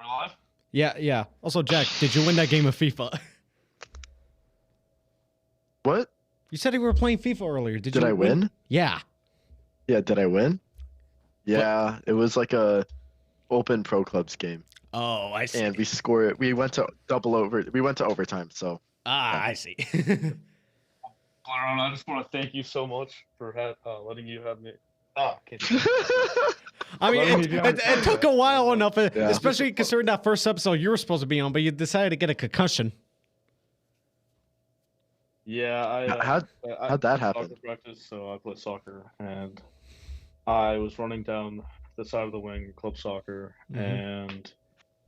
live? Yeah. Also, Jack, did you win that game of FIFA? What? You said you were playing FIFA earlier. Did Did you I win? Yeah. Yeah, did I win? Yeah, it was like a open pro clubs game, Oh, I see. and we scored. We went to We went to overtime. So Ah, yeah. I see. Byron, I just want to thank you so much for letting you have me. Can't I mean, Let me be on the it took a podcast. while enough, Yeah. especially considering that first episode you were supposed to be on, but you decided to get a concussion. Yeah, How'd that I happen? soccer practice, so I play soccer, and I was running down the side of the wing, club soccer, and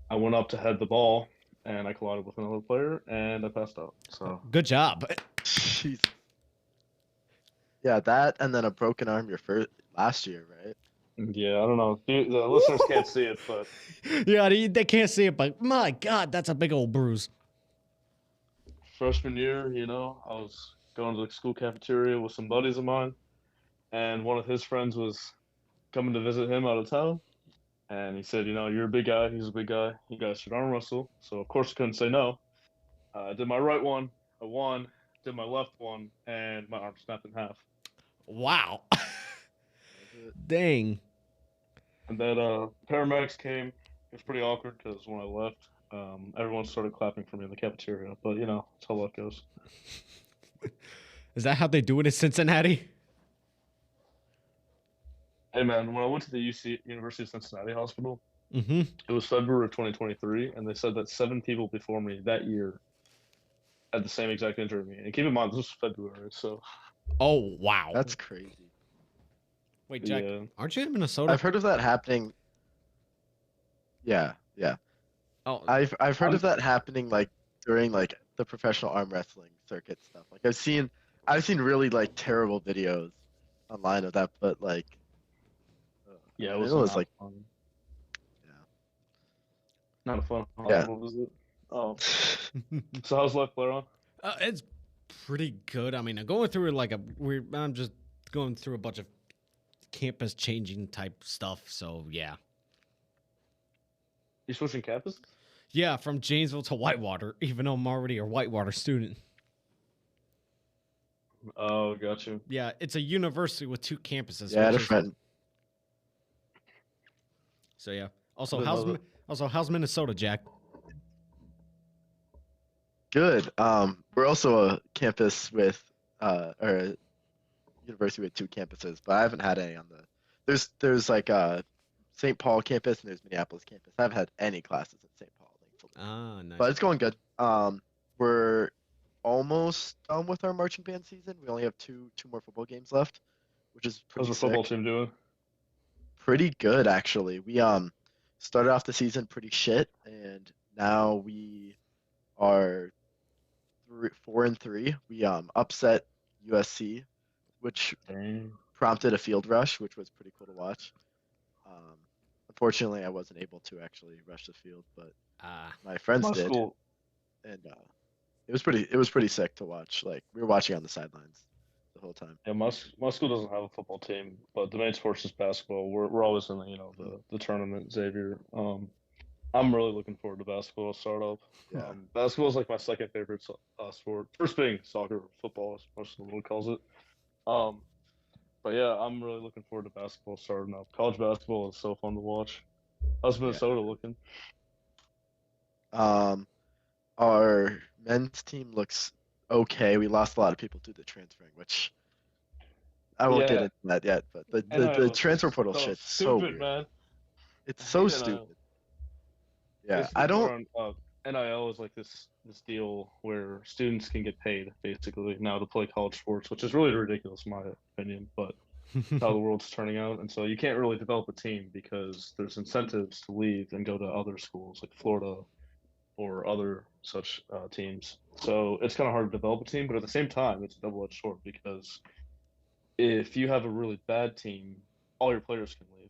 I went up to head the ball, and I collided with another player, and I passed out. So Good job. Jeez. Yeah, that and then a broken arm your first last year, right? yeah, I don't know. The listeners can't see it, but Yeah, they can't see it, but my God, that's a big old bruise. freshman year, I was going to the school cafeteria with some buddies of mine, and one of his friends was coming to visit him out of town. And he said, you're a big guy. He's a big guy. You guys should arm wrestle. So, of course, I couldn't say no. I did my right one. I won. Did my left one. And my arm snapped in half. Wow. Dang. And then paramedics came. It was pretty awkward because when I left, everyone started clapping for me in the cafeteria. But, that's how life goes. Is that how they do it in Cincinnati? Hey, man, when I went to the University of Cincinnati Hospital, Mm-hmm. it was February of 2023, and they said that 7 people before me that year had the same exact injury to me. And keep in mind, this was February, so... Oh, wow. That's crazy. Wait, Jack, Yeah. aren't you in Minnesota? I've heard of that happening. Yeah. Oh, I've heard of that happening like during like the professional arm wrestling circuit stuff. Like I've seen really like terrible videos online of that, but like Yeah, I it mean, was, it was not like fun. yeah. Not a fun Yeah. hospital visit. Oh. So how's life, Blaron? it's pretty good. I mean, I'm going through like I'm just going through a bunch of campus changing type stuff. So yeah. You switching campuses? Yeah, from Janesville to Whitewater, even though I'm already a Whitewater student. Oh, got you. Yeah, it's a university with 2 campuses. Yeah, I had a which is- friend. So yeah. Also, I didn't know how's Minnesota, Jack? Good. We're also a campus with or a university with 2 campuses, but I haven't had any on the. There's like St. Paul campus and there's Minneapolis campus. I haven't had any classes at St. Paul, thankfully. Ah, nice. But it's going good. We're almost done with our marching band season. We only have two more football games left, which is pretty How's the football sick. team doing? Pretty good actually. We started off the season pretty shit, and now we are 4-3. We upset USC, which Dang. prompted a field rush, which was pretty cool to watch. Unfortunately, I wasn't able to actually rush the field, but my friends My did, school, and it was pretty sick to watch. Like we were watching on the sidelines the whole time. yeah, my school doesn't have a football team, but the main sports is basketball. We're always in the tournament, Xavier. I'm really looking forward to basketball startup. Yeah. Basketball is like my second favorite sport. First being soccer, football, as most of the world calls it. But yeah, I'm really looking forward to basketball starting up. College basketball is so fun to watch. How's Minnesota looking? Our men's team looks okay. We lost a lot of people due to transferring, which I won't get Yeah. into that yet. But the NIL transfer portal so shit's so stupid, weird. man. It's so NIL. stupid. Yeah, Basically, I don't. NIL is like this deal where students can get paid basically now to play college sports, which is really ridiculous in my opinion, but how the world's turning out. And so you can't really develop a team because there's incentives to leave and go to other schools like Florida or other such teams. So it's kind of hard to develop a team, but at the same time, it's a double-edged sword because if you have a really bad team, all your players can leave.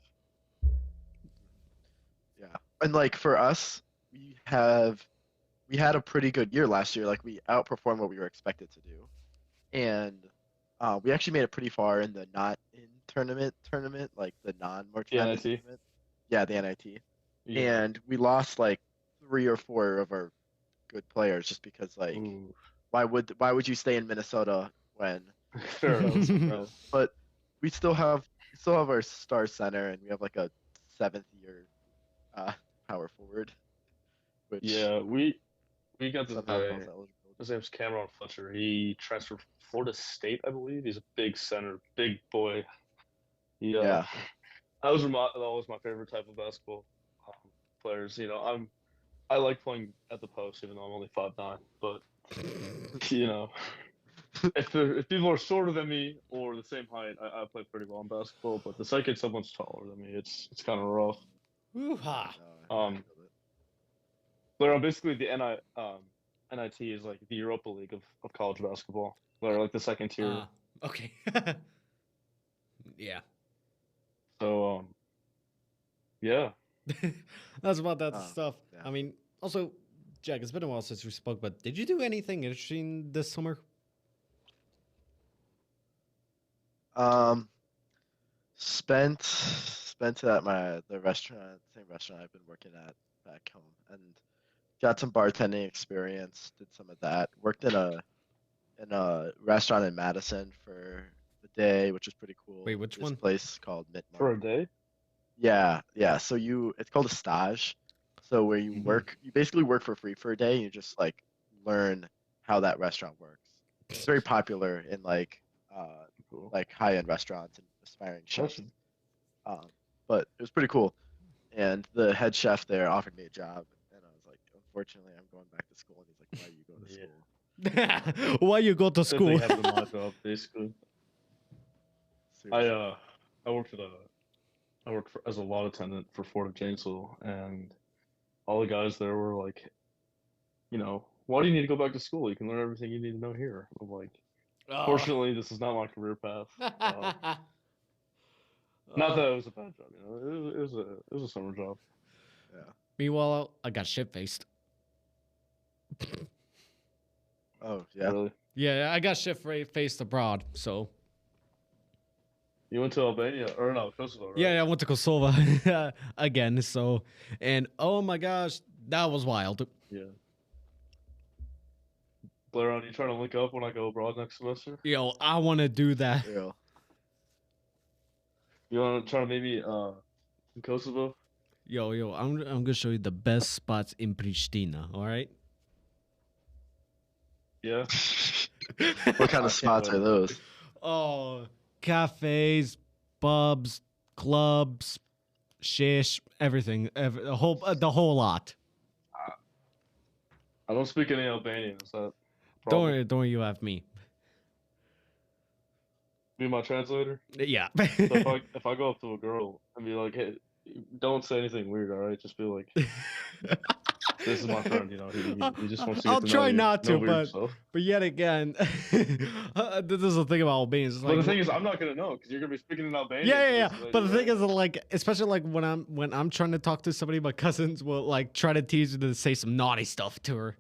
Yeah, and like for us, we had a pretty good year last year. Like we outperformed what we were expected to do, and we actually made it pretty far in the not in tournament, like the non-March The Madness NIT? tournament. Yeah, the NIT. Yeah. and we lost like 3 or 4 of our good players just because like Ooh. why would you stay in Minnesota when Fair enough. Yeah. but we still have our star center and we have like a 7th year uh power forward which Yeah, we got this somehow guy. has eligibility. His name's Cameron Fletcher. He transferred from Florida State, I believe. He's a big center, big boy. Yeah, Yeah. that was my favorite type of basketball players. I like playing at the post, even though I'm only 5'9". But you know, if people are shorter than me or the same height, I play pretty well in basketball. But the second someone's taller than me, it's kind of rough. Woo-ha. No, I Um, feel it. But basically the NIT is like the Europa League of college basketball. They're like the second tier. Okay. Yeah. So yeah. That's about that Oh, stuff. yeah. I mean, also, Jack, it's been a while since we spoke, but did you do anything interesting this summer? Um, spent at the same restaurant I've been working at back home, and got some bartending experience. Did some of that. Worked in a restaurant in Madison for a day, which was pretty cool. Wait, which This one? place called Mint For Mark. a day? Yeah, yeah. So it's called a stage. So where you Mhm. work, you basically work for free for a day. And you just like learn how that restaurant works. It's very popular in Cool. like high-end restaurants and aspiring chefs. Awesome. But it was pretty cool. And the head chef there offered me a job, and I was like, unfortunately, I'm going back to school. And he's like, why you go to Yeah. school? Why you go to Same school? thing happened in my job, basically. Seriously. I worked as a lot attendant for Ford of Janesville, and all the guys there were like, why do you need to go back to school? You can learn everything you need to know here. I'm like, Oh. fortunately, this is not my career path. Not that it was a bad job, it was a summer job. Yeah. Meanwhile, I got shit faced. Oh yeah. Really. Yeah, I got shit faced abroad, so. You went to Albania or no, Kosovo, right? Yeah, I went to Kosovo again, so. And oh my gosh, that was wild. Yeah. Blair, are you trying to link up when I go abroad next semester? Yo, I want to do that. Real. You want to try to maybe in Kosovo? Yo, I'm gonna show you the best spots in Pristina. All right. Yeah. What kind I of can't spots wait. are those? Oh, cafes, pubs, clubs, shish, everything, the whole lot. I don't speak any Albanian. Is that a Don't problem? worry, you have me. Be my translator. Yeah. So if I go up to a girl and be like, hey, don't say anything weird, all right? Just be like, this is my friend. He just wants to get I'll to know try you. not No to, weird but stuff. yet again, this is the thing about Albanians. It's But the like, thing is, I'm not gonna know because you're gonna be speaking in Albanian. yeah. to this But the lady, thing right? is, like, especially like when I'm trying to talk to somebody, my cousins will like try to tease her to say some naughty stuff to her.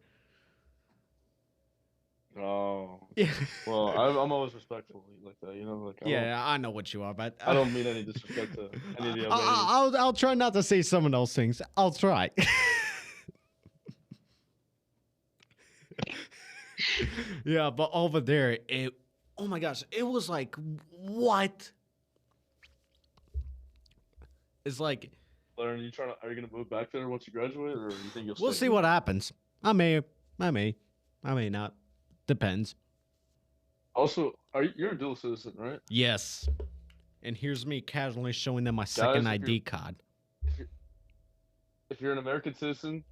Oh. Yeah. Well, I'm always respectful like that. Yeah, I know what you are, but I don't mean any disrespect to any of the Albanians. I'll try not to say some of those things. I'll try. Yeah, but over there, oh my gosh, it was like, what? It's like, Blair, are you gonna move back there once you graduate, or you think you'll? we'll stay see here? what happens. I may not. Depends. Also, you're a dual citizen, right? Yes. And here's me casually showing them my second if ID card. If you're an American citizen,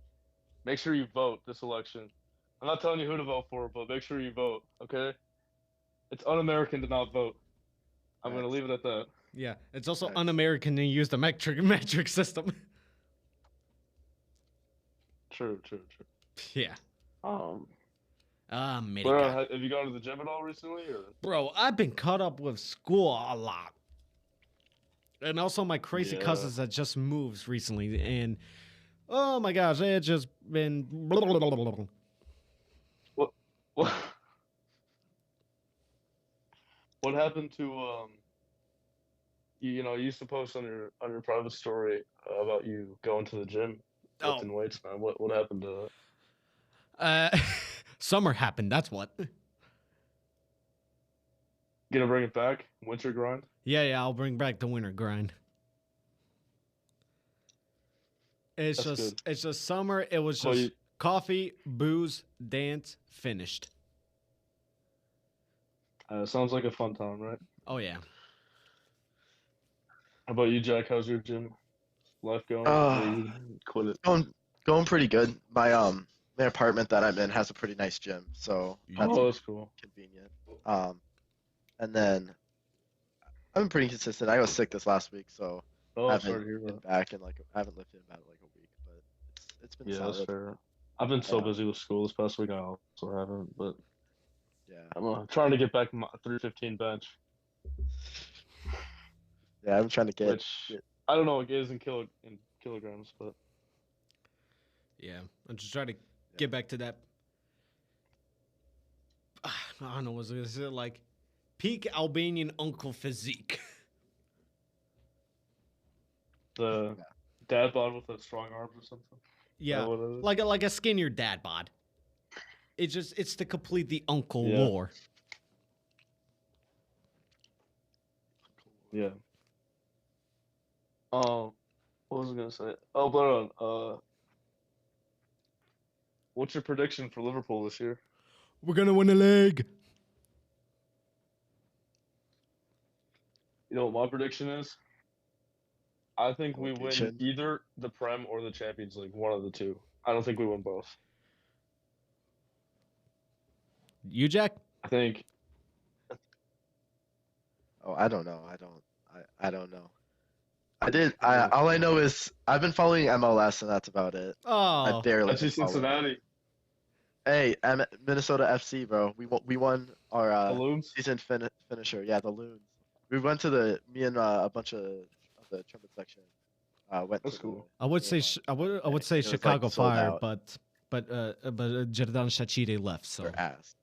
make sure you vote this election. I'm not telling you who to vote for, but make sure you vote, okay? It's un-American to not vote. I'm gonna Right. leave it at that. Yeah, it's also Nice. un-American to use the metric system. True. Yeah. Blair, America. have you gone to the gym at all recently, or? Bro, I've been caught up with school a lot. And also my crazy Yeah. cousins that just moved recently. And oh my gosh, it just been. What? What happened to you used to post on your private story about you going to the gym, Oh, lifting weights, man. What happened to that? uh, summer happened. That's what. Gonna bring it back? Winter grind? Yeah. I'll bring back the winter grind. That's good. It's just summer. It was Well, just coffee, booze, dance, finished. sounds like a fun time, right? Oh yeah. How about you, Jack? How's your gym life going? Or Uh, you quit it? going pretty good. My apartment that I'm in has a pretty nice gym, so that's Oh, that's cool. convenient. Um, and then I've been pretty consistent. I was sick this last week, so I Oh, sorry haven't to hear been that. back in I haven't lifted in about like a week, but it's been Yeah, that's solid. fair. I've been I, so busy with school this past week, I also haven't. But yeah, I'm trying to get back my 315 bench, yeah, I'm trying to which get I don't know what it is in kilograms, but Yeah. I'm just trying to yeah. get back to that. I don't know. Was it like peak Albanian uncle physique? the dad bod with the strong arms or something. Is that Yeah. what it is? Like a skinnier dad bod. It's to complete the uncle Yeah. lore. Yeah. What was I gonna say? Oh, but what's your prediction for Liverpool this year? We're gonna win the league. You know what my prediction is? I think we win Relegation. either the Prem or the Champions League, one of the two. I don't think we win both. You Jack? I think Oh, I don't know. I don't know. All I know is I've been following MLS and that's about it. I Oh. barely I see been following. Cincinnati Hey, Minnesota FC, bro. We won our balloons. season finisher. Yeah, the Loons. We went to me and a bunch of the trumpet section went That's to cool. I would say I would say it was, like, Chicago sold Fire, out. but Jerdan Shachiri left, so They're ass.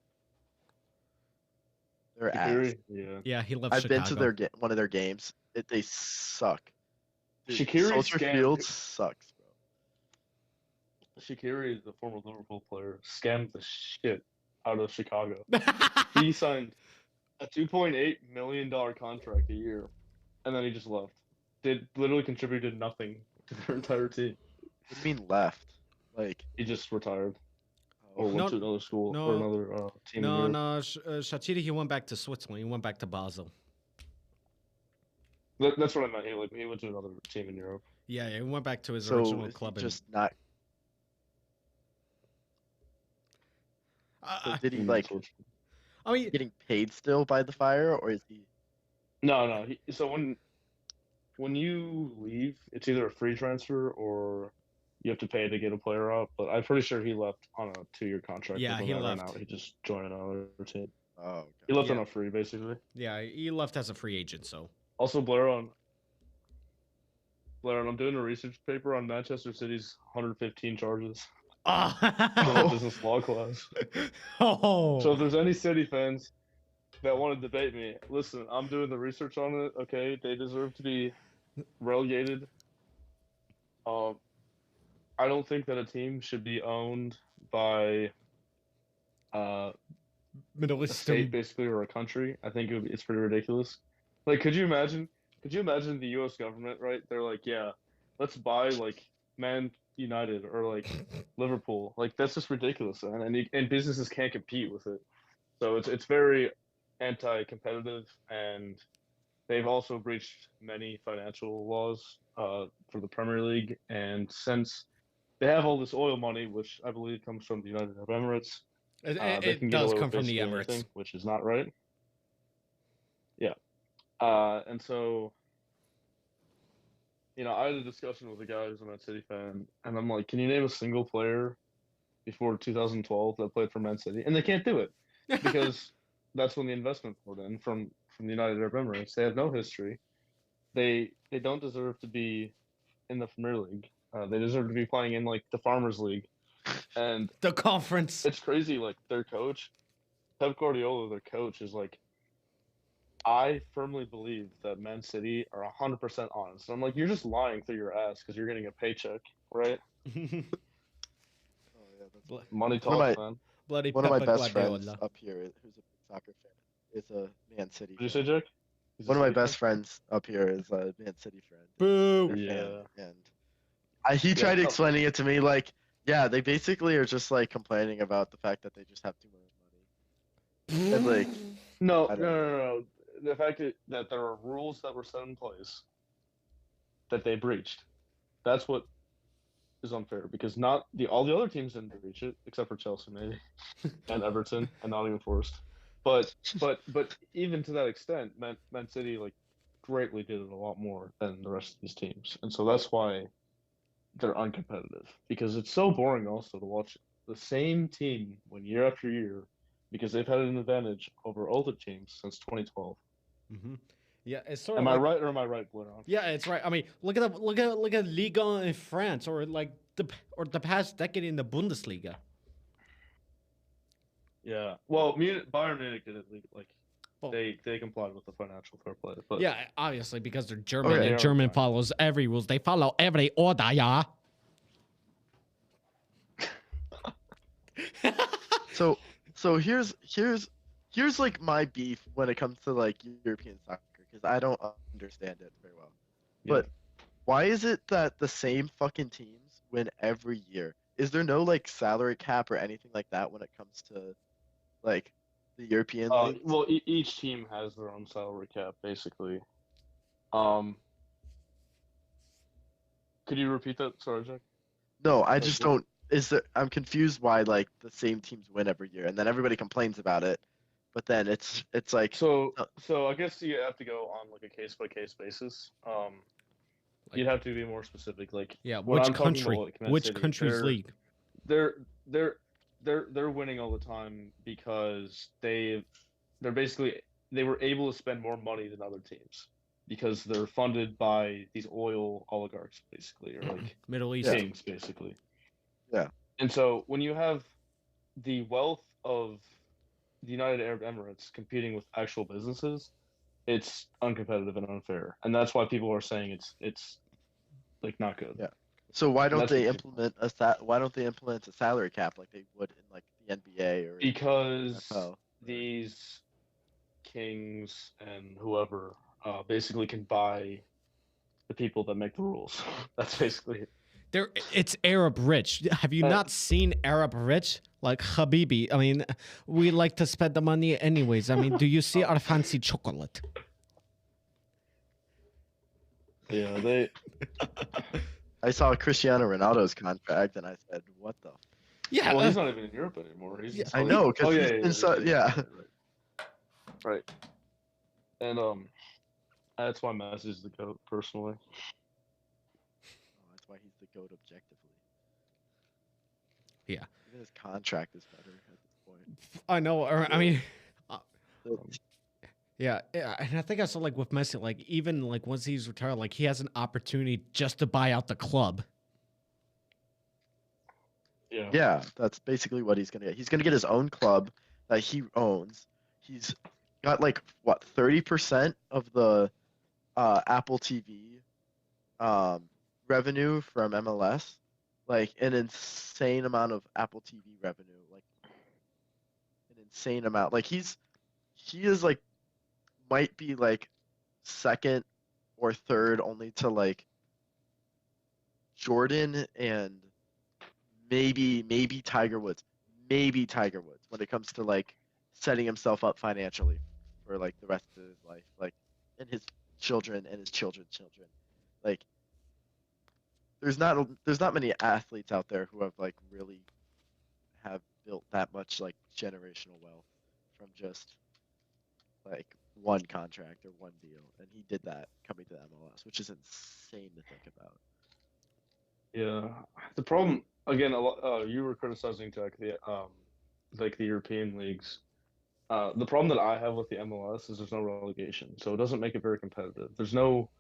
They're ass. Shaqiri, yeah. yeah, he left I've Chicago. been to their one of their games. They suck. Dude, Shaqiri Soldier scammed. Field sucks, bro. Shaqiri, the former Liverpool player, scammed the shit out of Chicago. He signed a $2.8 million contract a year, and then he just left. Did literally contributed nothing to their entire team. What do you mean left? Like, He just retired or oh, went to another school or another team in Europe. Shachiri, he went back to Switzerland. He went back to Basel. That's what I meant. He went to another team in Europe. Yeah, he went back to his so original is he club. just not. So I did he mean, getting paid still by the Fire, or is he? No. So when you leave, it's either a free transfer or you have to pay to get a player out. But I'm pretty sure he left on a 2-year contract. Yeah, and he when that ran left. out, he just joined another team. Oh, okay. He left Yeah. on a free, basically. yeah, he left as a free agent. So Also, Blair, I'm doing a research paper on Manchester City's 115 charges for that business law class. oh, So if there's any City fans that want to debate me, listen, I'm doing the research on it. Okay, they deserve to be relegated. I don't think that a team should be owned by Middle a state, Eastern. basically, or a country. I think it's pretty ridiculous. Like, could you imagine? Could you imagine the U.S. government? Right? They're like, yeah, let's buy like Man United or like Liverpool. Like that's just ridiculous, and businesses can't compete with it. So it's very anti-competitive, and they've also breached many financial laws for the Premier League. And since they have all this oil money, which I believe comes from the United Arab Emirates, It, they it can get does away come with from the basically Emirates. anything, which is not right. Yeah. And so, I had a discussion with a guy who's a Man City fan, and I'm like, can you name a single player before 2012 that played for Man City? And they can't do it because that's when the investment poured in from the United Arab Emirates. They have no history. They don't deserve to be in the Premier League. They deserve to be playing in like the Farmers League. And The conference. it's crazy. Like their coach, Pep Guardiola, their coach is like I firmly believe that Man City are 100% honest. I'm like, you're just lying through your ass because you're getting a paycheck, right? Oh yeah, that's Bl- funny. Money One of talks, my man. Bloody one of my Pep best friends Guardiola. up here, who's a big soccer fan, is a Man City What did you say, fan. Jack? He's a One of my City fan? best friends up here is a Man City friend, Boo! or fan, Yeah. and he Yeah, tried tell, explaining it to me like, yeah, they basically are just like complaining about the fact that they just have too much money, and like, no, I no, don't know. no, no. The fact that there are rules that were set in place that they breached. That's what is unfair because not the all the other teams didn't breach it except for Chelsea maybe and Everton and Nottingham Forest. But even to that extent, Man City like greatly did it a lot more than the rest of these teams, and so that's why they're uncompetitive because it's so boring also to watch the same team win year after year because they've had an advantage over older teams since 2012. Hmm. Yeah, it's sort of Am I like right or am I right, Blair? yeah, it's right. I mean, look at Liga in France or like the past decade in the Bundesliga. Yeah. Well, Bayern Munich did it like Well, they complied with the financial fair play, but yeah, obviously because they're German Okay. they and are German fine. follows every rules. They follow every order, yeah. So here's like my beef when it comes to like European soccer because I don't understand it very well. Yeah. But why is it that the same fucking teams win every year? Is there no like salary cap or anything like that when it comes to like the European league? Well, each team has their own salary cap, basically. Um, could you repeat that? Sorry, Jack. No, I Like, just don't. I'm confused why like the same teams win every year, and then everybody complains about it, but then it's like, so, uh, so I guess you have to go on like a case by case basis. Like, You'd have to be more specific. Like yeah, when which I'm talking about country? like Man Which City, country's league? they're they're they're winning all the time because they're basically they were able to spend more money than other teams because they're funded by these oil oligarchs basically or like Middle yeah, East. kings basically. yeah, And so when you have the wealth of the United Arab Emirates competing with actual businesses, it's uncompetitive and unfair. And that's why people are saying it's like not good. yeah. So why And don't that's what they people implement why don't they implement a salary cap like they would in like the NBA or in because NFL? Or, these kings and whoever basically can buy the people that make the rules. That's basically it. It's Arab rich. Have you Uh, not seen Arab rich? Like Habibi. I mean, we like to spend the money anyways. I mean, do you see our fancy chocolate? yeah, they. I saw Cristiano Ronaldo's contract and I said, what the? Yeah. Well, he's not even in Europe anymore. He's Yeah, in I Saudi. know Oh because yeah, he's yeah, been yeah, so yeah. right. And that's why Messi is the goat personally. Oh, that's why he's the GOAT objectively. Yeah. Even his contract is better at this point. I know. I mean, uh, But- yeah, yeah. And I think I saw like with Messi, like even like once he's retired, like he has an opportunity just to buy out the club. Yeah. Yeah, that's basically what he's gonna get. He's gonna get his own club that he owns. He's got like what 30% of the Apple TV revenue from MLS, like an insane amount of Apple TV revenue, like an insane amount. Like he is like might be like second or third only to like Jordan and maybe Tiger Woods when it comes to like setting himself up financially for like the rest of his life, like and his children and his children's children. Like there's not many athletes out there who have like really have built that much like generational wealth from just like one contract or one deal, and he did that coming to MLS, which is insane to think about. Yeah. The problem again, you were criticizing Jack like the European leagues. The problem that I have with the MLS is there's no relegation, so it doesn't make it very competitive. There's no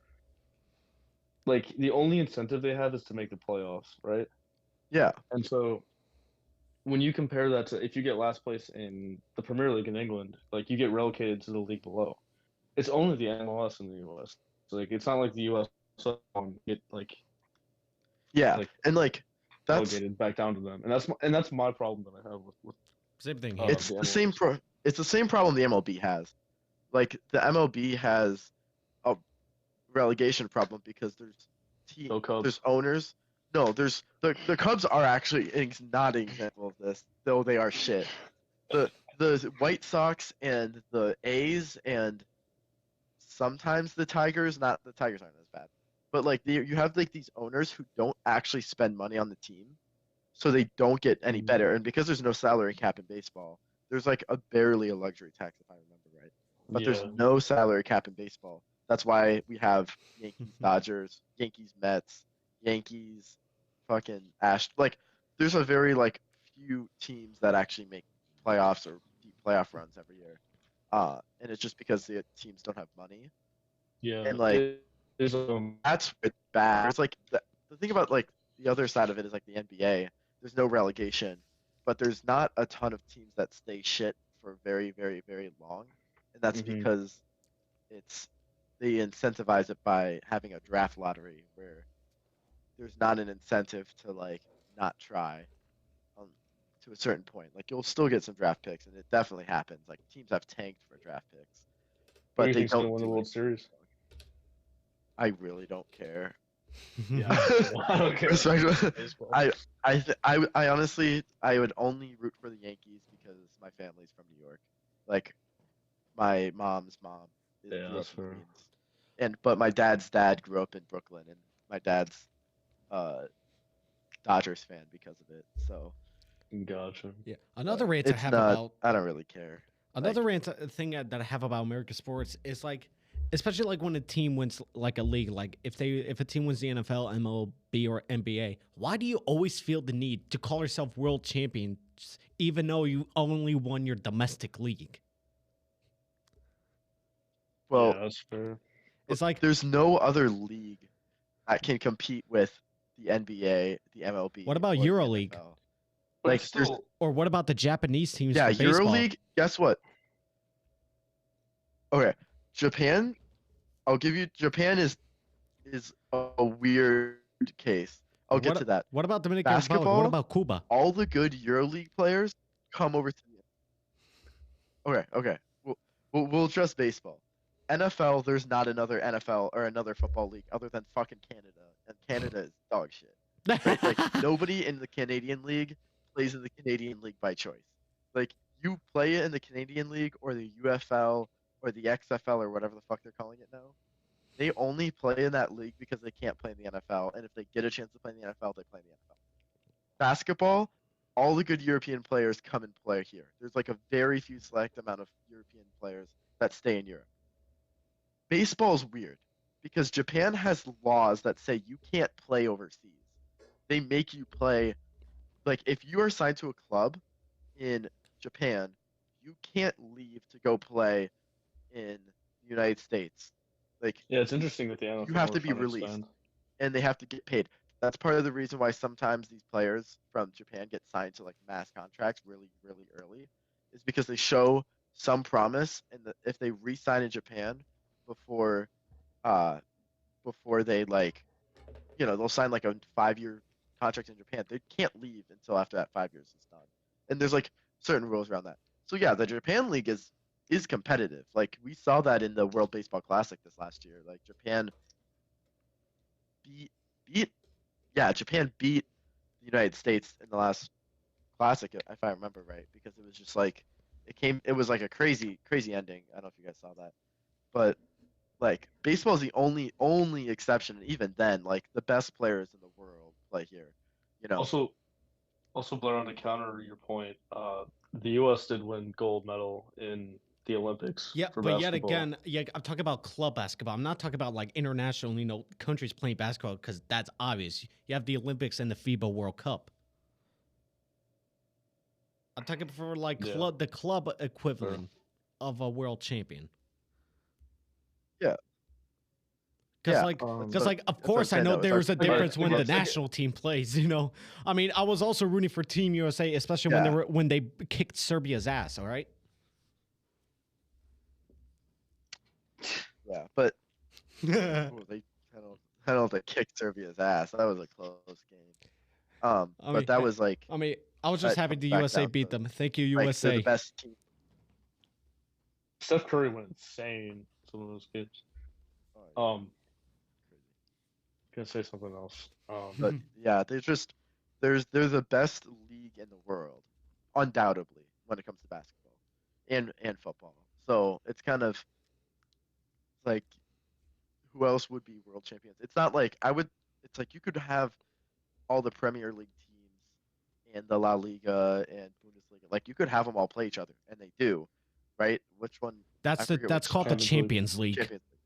like the only incentive they have is to make the playoffs, right? Yeah, And so when you compare that to if you get last place in the Premier League in England, like you get relegated to the league below. it's only the MLS in the U.S. Like it's not like the U.S. get Yeah, like and like that's delegated back down to them, and that's my problem that I have with Same thing here. it's the the same MLS. it's the same problem the MLB has. Like the MLB has a relegation problem because Go there's Cubs. owners. No, there's the Cubs are actually not an example of this, though they are shit. The White Sox and the A's and sometimes the Tigers, not the Tigers aren't as bad, but like you have like these owners who don't actually spend money on the team, so they don't get any Mhm. better. And because there's no salary cap in baseball, there's like barely a luxury tax if I remember right. But there's Yeah, no salary cap in baseball. That's why we have Yankees, Dodgers, Yankees, Mets, Yankees, fucking Ash. Like there's a very like few teams that actually make playoffs or deep playoff runs every year. And it's just because the teams don't have money. yeah. And like It is that's what's bad. It's like the thing about like the other side of it is like the NBA. There's no relegation, but there's not a ton of teams that stay shit for very, very, very long, and that's mhm. because it's they incentivize it by having a draft lottery where there's not an incentive to like not try um, to a certain point. Like you'll still get some draft picks, and it definitely happens. Like teams have tanked for draft picks, Who do but you they think's gonna don't win the do it. World Series? I really don't care. Yeah, I don't care. Respectfully, Baseball. I honestly I would only root for the Yankees because my family's from New York. Like my mom's mom Yeah, grew up that's in fair. Queens, but my dad's dad grew up in Brooklyn, and my dad's uh Dodgers fan because of it. So Gotcha. Yeah. Another but rant I it's have not. about I don't really care. Like another rant thing that I have about American sports is like, especially like when a team wins like a league, like if a team wins the NFL, MLB, or NBA, why do you always feel the need to call yourself world champions even though you only won your domestic league? well, Yeah, that's fair. It's like, there's no other league that can compete with the NBA, the what MLB, about or the EuroLeague? NFL. But Like it's there's still Or what about the Japanese teams yeah, for baseball? EuroLeague. Guess what? Okay, Japan. I'll give you Japan is a weird case. I'll get to that. What about Dominican Republic? What Basketball, about Cuba? all the good EuroLeague players come over to the okay. We'll address baseball. NFL, there's not another NFL or another football league other than fucking Canada, and Canada is dog shit. Right? Like nobody in the Canadian League plays in the Canadian League by choice. Like you play in the Canadian League or the UFL or the XFL or whatever the fuck they're calling it now. They only play in that league because they can't play in the NFL, and if they get a chance to play in the NFL, they play in the NFL. Basketball, all the good European players come and play here. There's like a very few select amount of European players that stay in Europe. Baseball is weird because Japan has laws that say you can't play overseas. They make you play like if you are signed to a club in Japan, you can't leave to go play in the United States. Like yeah, it's interesting that the you NFL have are to be trying to released expand. and they have to get paid. That's part of the reason why sometimes these players from Japan get signed to like mass contracts really, really early, is because they show some promise, and if they re-sign in Japan before, uh, before they like, they'll sign like a 5-year contract in Japan. They can't leave until after that 5 years is done, and there's like certain rules around that. So yeah, the Japan League is competitive. Like we saw that in the World Baseball Classic this last year. Like Japan beat beat Japan beat the United States in the last classic, if I remember right, because it was just like it was like a crazy ending. I don't know if you guys saw that, but like baseball is the only exception, and even then, like the best players in the world play here. You know, Also, Blair, on to counter your point, the U.S. did win gold medal in the Olympics Yeah, for but yet basketball. again, yeah, I'm talking about club basketball. I'm not talking about like international, countries playing basketball because that's obvious. You have the Olympics and the FIBA World Cup. I'm talking for like Yeah. the club equivalent of a world champion. yeah, Because yeah. like, Um, because like, of That's what I'm course, I saying, know though, is there's a our- difference when the Let's take it. national team plays. I mean, I was also rooting for Team USA, especially Yeah. when they kicked Serbia's ass. All right. Yeah, but I they kind of like kicked Serbia's ass. That was a close game. But mean, that was like I mean, I was just that happy comes the back USA down beat to them. Thank you, like they're the USA. best team. Steph Curry went insane some of those games. Oh, yeah, Um, gonna say something else. but yeah, they're the best league in the world, undoubtedly, when it comes to basketball and football. So it's kind of like who else would be world champions? It's not like I would. It's like you could have all the Premier League teams and the La Liga and Bundesliga. Like you could have them all play each other, and they do, right? Which one? I forget That's which called the Champions League. Champions League. Champions League.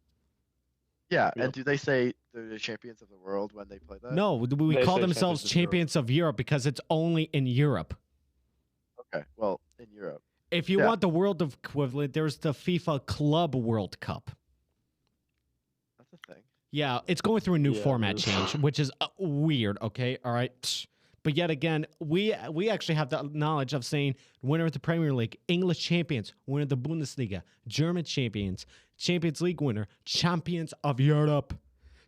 Yeah, and Yep. do they say they're the champions of the world when they play that? No, we They call say themselves champions of Europe. champions of Europe because it's only in Europe. Okay, well, in Europe. If you Yeah. want the world equivalent, there's the FIFA Club World Cup. That's a thing. Yeah, it's going through a new Yeah, format it is. change, which is weird. Okay, all right. But yet again, we actually have the knowledge of saying winner of the Premier League, English champions, winner of the Bundesliga, German champions, Champions League winner, champions of Europe,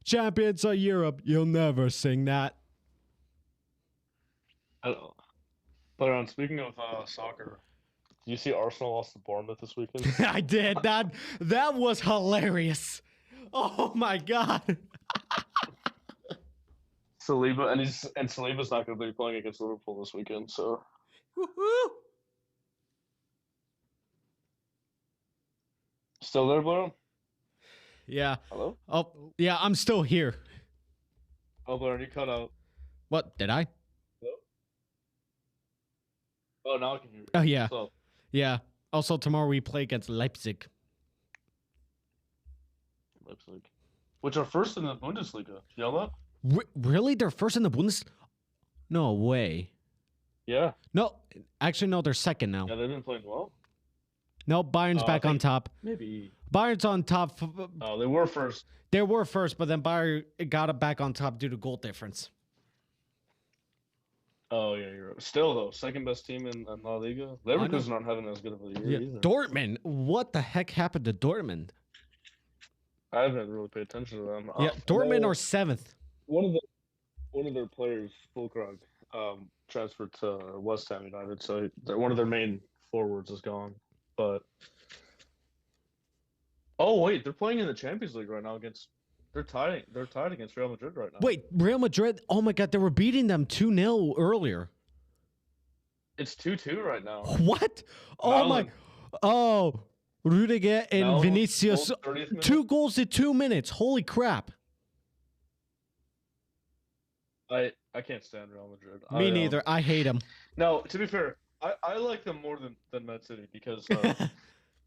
champions of Europe. You'll never sing that. I don't know. But speaking of soccer, did you see Arsenal lost to Bournemouth this weekend? I did that was hilarious. Oh my god. Saliba and Saliba's not going to be playing against Liverpool this weekend. So Woo-hoo. still there, Blair? Yeah. Hello? Oh yeah, I'm still here. Oh, Blair, you cut out. What did I? Hello? Oh, now I can hear you. Oh yeah. So Yeah. Also, tomorrow we play against Leipzig. Leipzig, which are first in the Bundesliga. You know that? Really? They're first in the Bundes? No way. Yeah. No, actually, no. They're second now. Yeah, they've been playing well. No, Bayern's I back on think- top. Maybe. Bayern's on top. Oh, they were first. They were first, but then Bayern got it back on top due to goal difference. Oh yeah, you're right. Still though, second best team in La Liga. Leverkusen aren't having as good of a year either. Dortmund. What the heck happened to Dortmund? I haven't really paid attention to them. Yeah, I Dortmund know are seventh. one of their players, Fulkrug, transferred to West Ham United, so one of their main forwards is gone. But oh wait, they're playing in the Champions League right now against. They're tied against Real Madrid right now. Wait, Real Madrid. Oh my God, they were beating them 2-0 earlier. It's 2-2 right now. What? Oh my. Malen. Oh, Rudiger and Malen Vinicius. goal 30th minute. 2 goals in 2 minutes. Holy crap. I can't stand Real Madrid. Me neither. I hate them. No, to be fair, I like them more than Man City because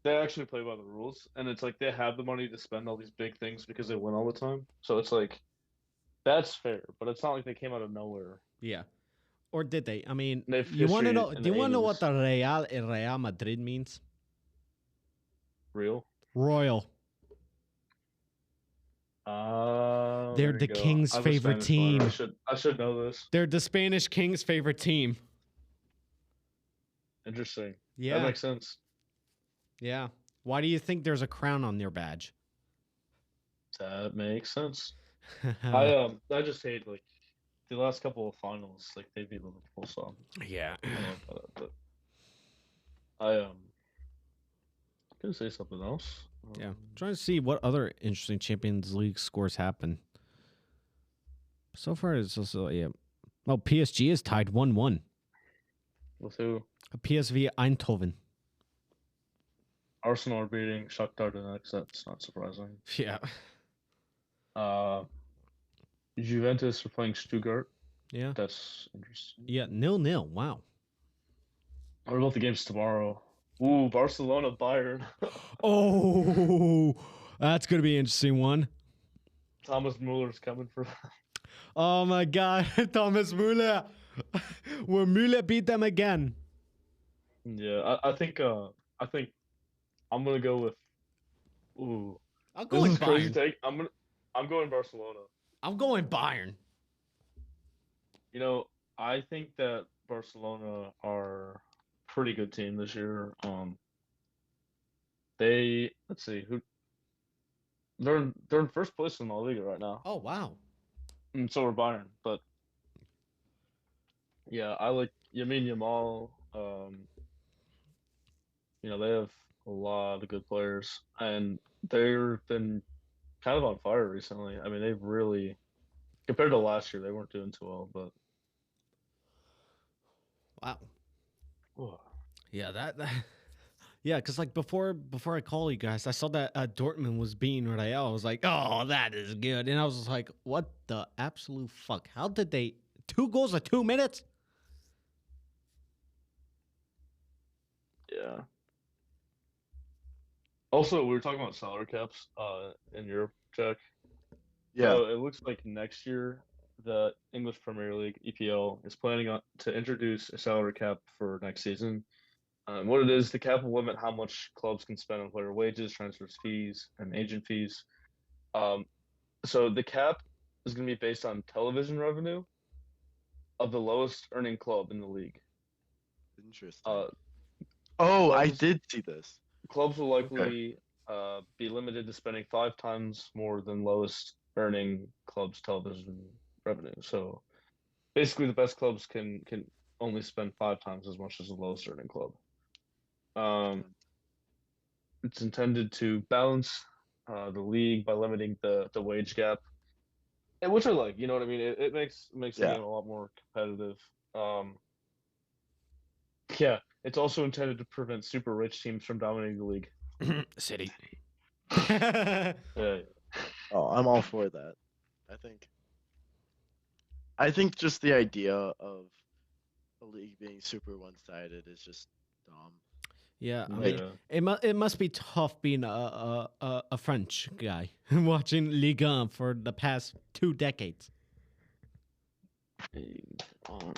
they actually play by the rules, and it's like they have the money to spend all these big things because they win all the time. So it's like that's fair, but it's not like they came out of nowhere. Yeah. Or did they? I mean, They've you want to history know? in Do you the want to know what 80s. the Real Madrid means? Real. Royal. They're They're the king's favorite team. I should know this. They're the Spanish king's favorite team. Interesting. Yeah. That makes sense. Yeah. Why do you think there's a crown on their badge? That makes sense. I just hate like the last couple of finals, like they beat Liverpool, so yeah. I don't know about that, but I gonna say something else. Yeah. Trying to see what other interesting Champions League scores happen. So far, it's also yeah. Oh, PSG is tied 1-1. With who? PSV Eindhoven. Arsenal are beating Shakhtar Donetsk. That's not surprising. Yeah. Juventus are playing Stuttgart. Yeah. That's interesting. Yeah. 0-0. Wow. What about the games tomorrow? Ooh, Barcelona, Bayern. Oh, that's gonna be an interesting one. Thomas Muller's coming for. Oh my God, Thomas Müller. Will Müller beat them again? Yeah, I think I'm gonna go with. Ooh, I'm this going is crazy Bayern. take. I'm going Barcelona. I'm going Bayern. You know, I think that Barcelona are a pretty good team this year. Let's see who. they're in first place in La Liga right now, Oh wow. and so are Bayern. But yeah, I like Yamin Yamal. They have a lot of good players, and they've been kind of on fire recently. I mean, they've really compared to last year, they weren't doing too well, but Wow. oh, Yeah, that yeah, because like before I call you guys, I saw that Dortmund was beating Real. I was like, oh, that is good, and I was just like, what the absolute fuck? How did they 2 goals in 2 minutes? yeah. Also, we were talking about salary caps in Europe, Jack. Yeah. So it looks like next year the English Premier League EPL is planning on to introduce a salary cap for next season. What it is, the cap will limit how much clubs can spend on player wages, transfers fees, and agent fees. Um, so the cap is going to be based on television revenue of the lowest earning club in the league. Interesting. Uh, Oh, I clubs did see this. clubs will Okay. likely be limited to spending 5 times more than lowest earning clubs' television revenue. So basically, the best clubs can only spend 5 times as much as the lowest earning club. Um, Okay. it's intended to balance the league by limiting the wage gap, and which I like. You know what I mean? It makes the Yeah. game a lot more competitive. Um, yeah, it's also intended to prevent super rich teams from dominating the league. City. Yeah, Oh, I'm all for that. I think. I think just the idea of a league being super one-sided is just dumb. Yeah, I mean, yeah. it must be tough being a French guy watching Ligue 1 for the past 2 decades.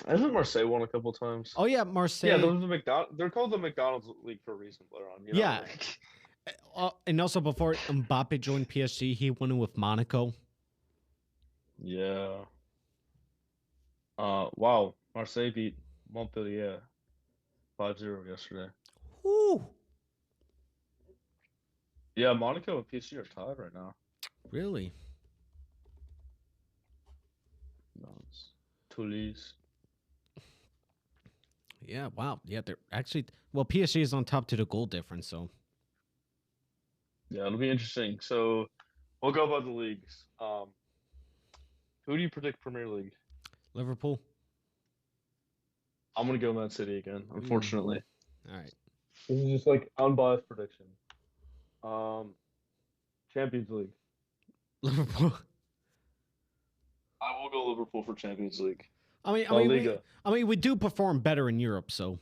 Hasn't Marseille won a couple times? Oh yeah, Yeah, Marseille. there was a They're called the McDonald's League for a reason, Laron. Yeah, Like, and also before Mbappe joined PSG, he won it with Monaco. yeah. Wow. Marseille beat Montpellier 5-0 yesterday. Whew, Yeah, Monaco and PSG are tied right now. really? No, it's Toulouse. Yeah, wow. Yeah, they're actually well. PSG is on top to the goal difference, so Yeah, it'll be interesting. So we'll go about the leagues. Who do you predict Premier League? Liverpool. I'm gonna go Man City again, unfortunately. All right. This is just like unbiased prediction. Um, Champions League. Liverpool. I will go Liverpool for Champions League. I mean, La Liga. we do perform better in Europe, so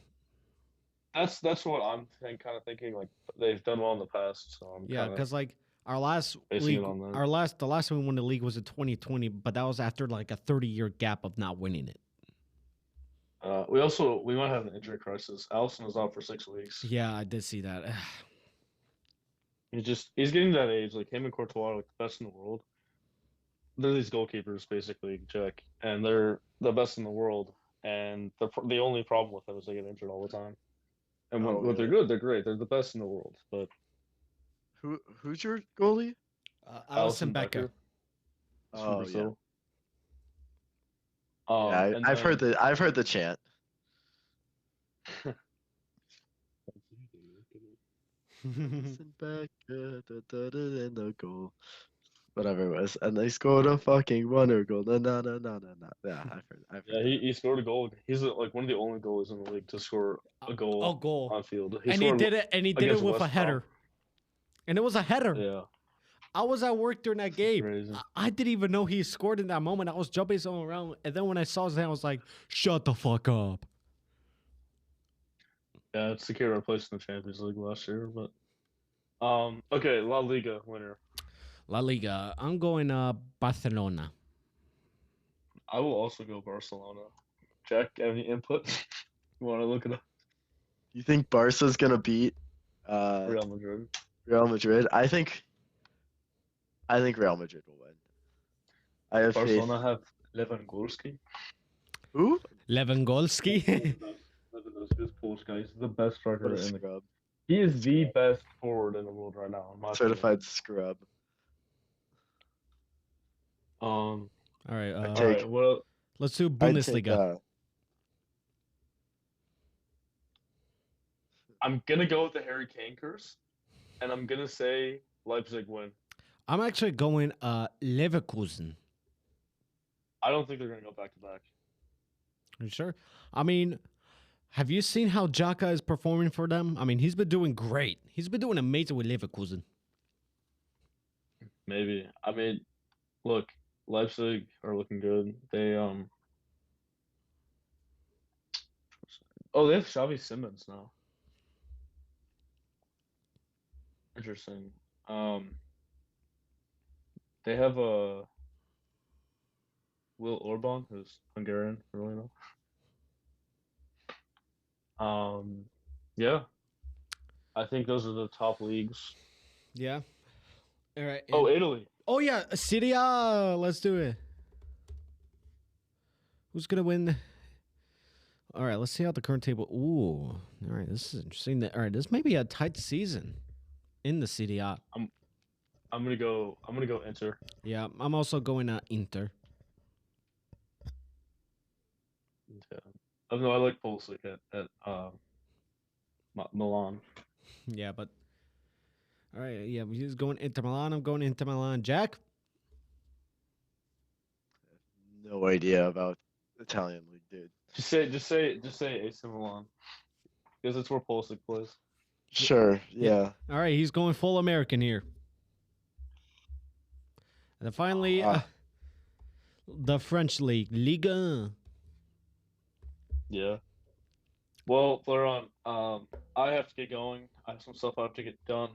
That's what I'm kind of thinking. Like they've done well in the past, so I'm yeah. kind of Because like our last basing league, it on that. the last time we won the league was in 2020, but that was after like a 30-year gap of not winning it. We might have an injury crisis. Allison is out for 6 weeks. Yeah, I did see that. He's getting to that age. Like him and Courtois are like the best in the world. They're these goalkeepers basically, Jack, and they're the best in the world. And the only problem with them is they get injured all the time. And Oh, when they're really? good, they're great. They're the best in the world. But Who's your goalie? Alison Becker. is Oh, from yeah. Brazil. Yeah, And I've heard then I've heard the chant. Listen back, in the goal. Whatever it was, and they scored a fucking wonder goal. No, no, no, no, no, no. Yeah, I've Yeah, heard he scored a goal. He's like one of the only goalies in the league to score a goal goal. on field. And he did it against with a West header. Brom. And it was a header. Yeah, I was at work during that game. crazy. I didn't even know he scored in that moment. I was jumping so around, and then when I saw his hand, I was like, "Shut the fuck up." Yeah, it's the kid replaced in the Champions League last year, but okay, La Liga winner. La Liga. I'm going Barcelona. I will also go Barcelona. Jack, any input? You want to look it up? You think Barca's gonna beat Real Madrid. Real Madrid? I think Real Madrid will win. I have faith. Barcelona have Lewandowski. Who? Lewandowski. Lewandowski is Polish guy. He's the best striker What a in the. scrub. He is the best forward in the world right now. In my opinion. Certified scrub. Um. All right. I All take. right. Well, Let's do I take. Bundesliga. I'm gonna go with the Harry Kane curse, and I'm gonna say Leipzig win. I'm actually going Leverkusen. I don't think they're gonna go back to back. Are you sure? I mean, have you seen how Xhaka is performing for them? I mean, he's been doing great. He's been doing amazing with Leverkusen. Maybe. I mean, look, Leipzig are looking good. They Oh, they have Xavi Simmons now. Interesting. Um, they have Will Orban, who's Hungarian, for all you know. Yeah, I think those are the top leagues. Yeah. All right. Oh, Italy. Oh yeah, Serie A. Let's do it. Who's gonna win? All right, let's see how the current table. Ooh, all right, this is interesting. All right, this may be a tight season in the Serie A. I'm gonna go. I'm gonna go Inter. Yeah, I'm also going Inter. Yeah. I know I like Pulisic at Milan. Yeah, but all right, yeah, he's going Inter Milan. I'm going Inter Milan. Jack. No idea about Italian league, dude. Just say AC Milan because it's where Pulisic plays. Sure. Yeah. All right, he's going full American here. And then finally, the French league, Ligue 1. Yeah. Well, Laurent, I have to get going. I have some stuff I have to get done.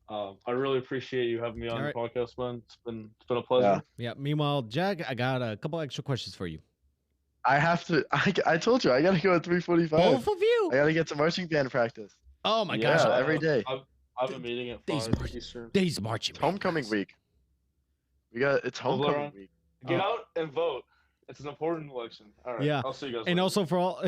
I really appreciate you having me on the podcast, man. It's been a pleasure. Yeah. Meanwhile, Jack, I got a couple extra questions for you. I have to. I told you I gotta go at 3:45. Both of you. I gotta get some marching band practice. Oh my gosh! Yeah, every day. I have a meeting at 5 Eastern. Days marching. It's homecoming week. It's homecoming week. Get out and vote. It's an important election. All right. Yeah. I'll see you guys. And later. also for all.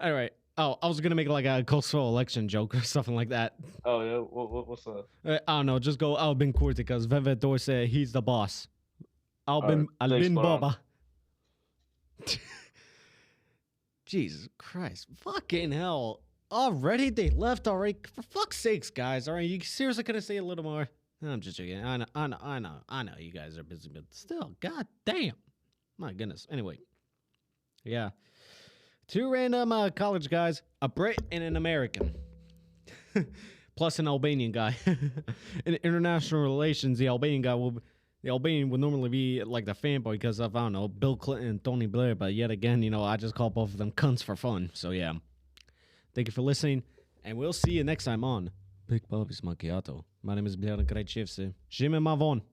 All right. Oh, I was gonna make like a coastal election joke or something like that. Oh yeah. What's that? I don't know. Just go Albin Kurti because Vevedor said he's the boss. Albin Boba. Jesus Christ! Fucking hell! Already they left already. For fuck's sakes, guys! All right, you seriously couldn't say a little more? I'm just joking. I know. You guys are busy, but still, god damn! My goodness. Anyway, yeah. Two random college guys, a Brit and an American, plus an Albanian guy. In international relations, the Albanian would normally be like the fanboy because of, I don't know, Bill Clinton and Tony Blair. But yet again, I just call both of them cunts for fun. So yeah, thank you for listening, and we'll see you next time on Big Babi's Macchiato. My name is Björn Krajčevski. Jimmy Mavon.